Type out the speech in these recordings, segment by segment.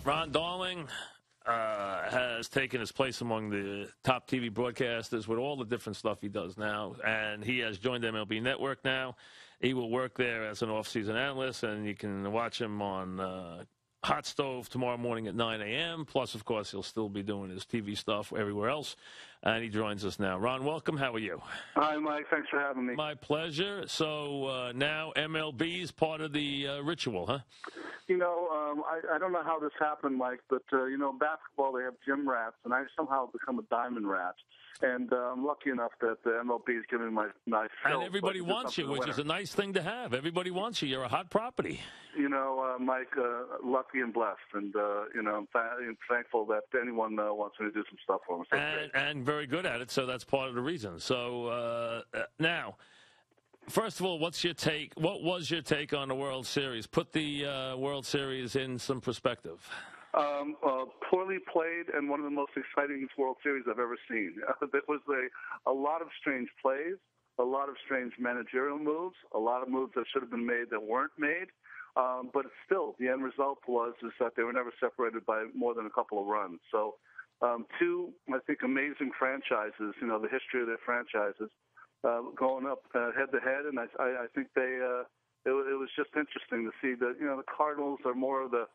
Ron Darling has taken his place among the top TV broadcasters with all the different stuff he does now, and he has joined MLB Network now. He will work there as an off-season analyst, and you can watch him on Hot Stove tomorrow morning at 9 a.m. Plus, of course, he'll still be doing his TV stuff everywhere else, and he joins us now. Ron, welcome. How are you? Hi, Mike. Thanks for having me. My pleasure. So now MLB is part of the ritual, huh? You know, I don't know how this happened, Mike, but, basketball, they have gym rats, and I somehow become a diamond rat. And I'm lucky enough that the MLB is giving my fill. And everybody wants you, which is a nice thing to have. Everybody wants you. You're a hot property. You know, Mike, lucky and blessed. And, I'm thankful that anyone wants me to do some stuff for them. And very good at it, so that's part of the reason. So now, first of all, what's your take? What was your take on the World Series? Put the World Series in some perspective. Poorly played and one of the most exciting World Series I've ever seen. There was a lot of strange plays, a lot of strange managerial moves, a lot of moves that should have been made that weren't made. But still, the end result was that they were never separated by more than a couple of runs. So two, I think, amazing franchises, the history of their franchises, going up head-to-head. And I think it was just interesting to see that, the Cardinals are more of the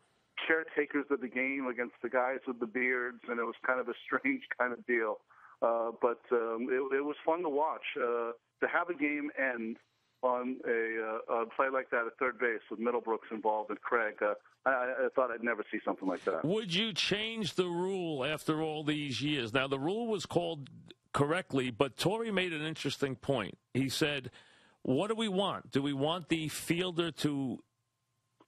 caretakers of the game against the guys with the beards, and it was kind of a strange kind of deal. But it was fun to watch. To have a game end on a play like that at third base with Middlebrooks involved and Craig, I thought I'd never see something like that. Would you change the rule after all these years? Now, the rule was called correctly, but Torrey made an interesting point. He said, what do we want? Do we want the fielder to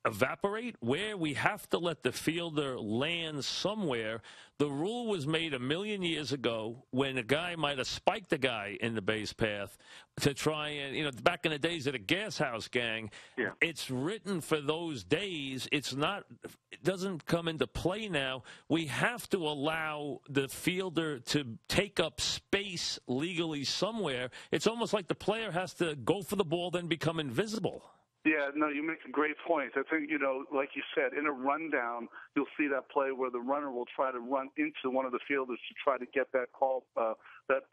evaporate, where we have to let the fielder land somewhere? The rule was made a million years ago when a guy might have spiked a guy in the base path to try and, back in the days of the Gas House Gang, yeah. It's written for those days. It doesn't come into play now. We have to allow the fielder to take up space legally somewhere. It's almost like the player has to go for the ball, then become invisible. Yeah, no, you make a great point. I think, like you said, in a rundown, you'll see that play where the runner will try to run into one of the fielders to try to get that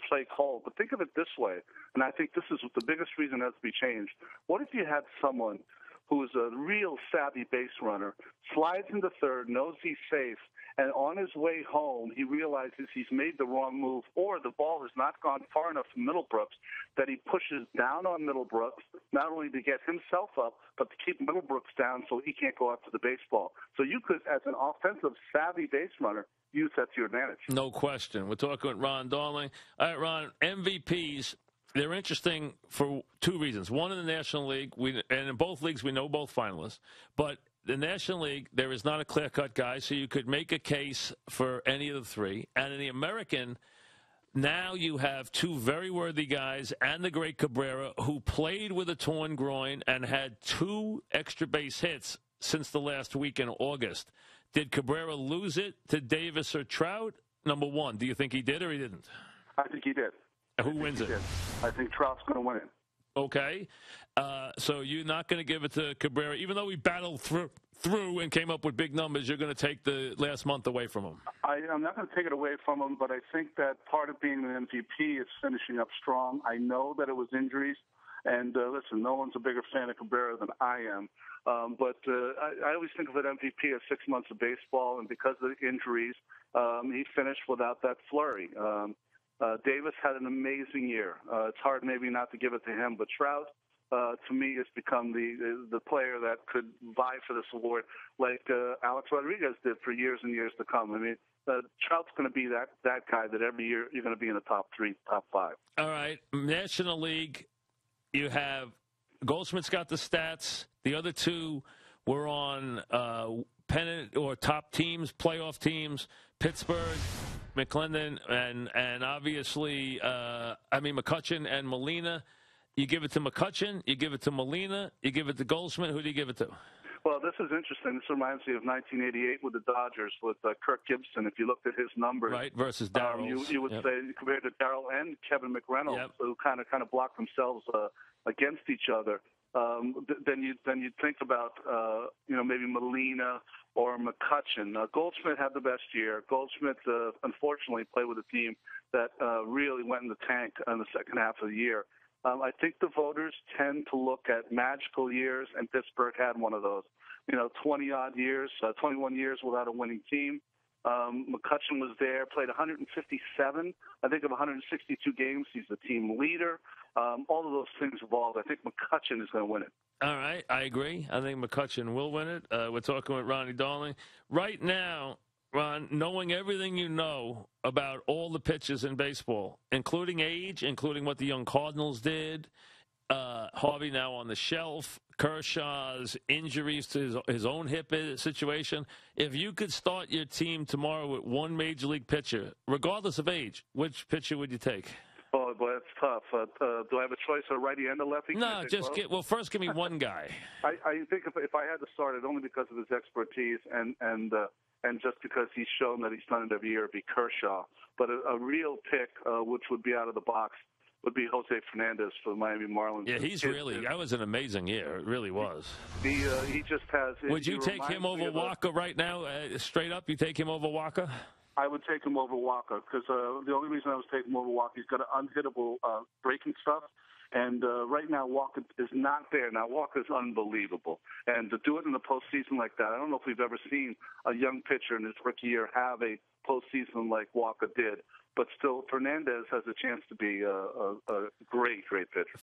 play called. But think of it this way, and I think this is the biggest reason it has to be changed. What if you had someone who is a real savvy base runner, slides into third, knows he's safe, and on his way home, he realizes he's made the wrong move, or the ball has not gone far enough to Middlebrooks, that he pushes down on Middlebrooks, not only to get himself up, but to keep Middlebrooks down so he can't go after the baseball. So you could, as an offensive savvy base runner, use that to your advantage. No question. We're talking with Ron Darling. All right, Ron, MVPs, they're interesting for two reasons. One, in the National League, and in both leagues we know both finalists, but the National League, there is not a clear-cut guy, so you could make a case for any of the three. And in the American, now you have two very worthy guys and the great Cabrera, who played with a torn groin and had 2 extra base hits since the last week in August. Did Cabrera lose it to Davis or Trout? Number one, do you think he did or he didn't? I think he did. Who wins it? I think Trout's going to win it. Okay. So you're not going to give it to Cabrera, even though he battled through and came up with big numbers. You're going to take the last month away from him. I'm not going to take it away from him, but I think that part of being an MVP is finishing up strong. I know that it was injuries, and listen, no one's a bigger fan of Cabrera than I am. But I always think of an MVP as 6 months of baseball, and because of the injuries, he finished without that flurry. Davis had an amazing year. It's hard maybe not to give it to him, but Trout, to me, has become the player that could vie for this award like Alex Rodriguez did for years and years to come. I mean, Trout's going to be that guy that every year you're going to be in the top 3, top 5. All right. National League, you have Goldschmidt's got the stats. The other two were on pennant or top teams, playoff teams, Pittsburgh, McClendon, and obviously, McCutchen and Molina. You give it to McCutchen, you give it to Molina, you give it to Goldschmidt. Who do you give it to? Well, this is interesting. This reminds me of 1988 with the Dodgers with Kirk Gibson. If you looked at his numbers, right, versus Darryl, you would say compared to Darryl and Kevin McReynolds, who kind of blocked themselves against each other. then you think about maybe Molina or McCutchen. Goldschmidt had the best year. Goldschmidt unfortunately played with a team that really went in the tank in the second half of the year. I think the voters tend to look at magical years, and Pittsburgh had one of those. 20-odd years, 21 years without a winning team. McCutchen was there, played 157, I think, of 162 games. He's the team leader. All of those things evolved. I think McCutchen is going to win it. All right, I agree. I think McCutchen will win it. We're talking with Ronnie Darling. Right now, Ron, knowing everything you know about all the pitchers in baseball, including age, including what the young Cardinals did, Harvey now on the shelf, Kershaw's injuries to his own hip situation. If you could start your team tomorrow with one major league pitcher, regardless of age, which pitcher would you take? Oh, boy, that's tough. Do I have a choice, a righty and a lefty? No, first give me one guy. I think if I had to start it, only because of his expertise and just because he's shown that he's done it every year, it'd be Kershaw. But a real pick, which would be out of the box, would be Jose Fernandez for the Miami Marlins. Yeah, that was an amazing year. It really was. He just has. Would you take him over Walker right now? Straight up, you take him over Walker? I would take him over Walker because the only reason I was taking him over Walker, he's got an unhittable breaking stuff. And right now, Walker is not there. Now, Walker's unbelievable. And to do it in the postseason like that, I don't know if we've ever seen a young pitcher in his rookie year have a postseason like Walker did. But still, Fernandez has a chance to be a great, great pitcher.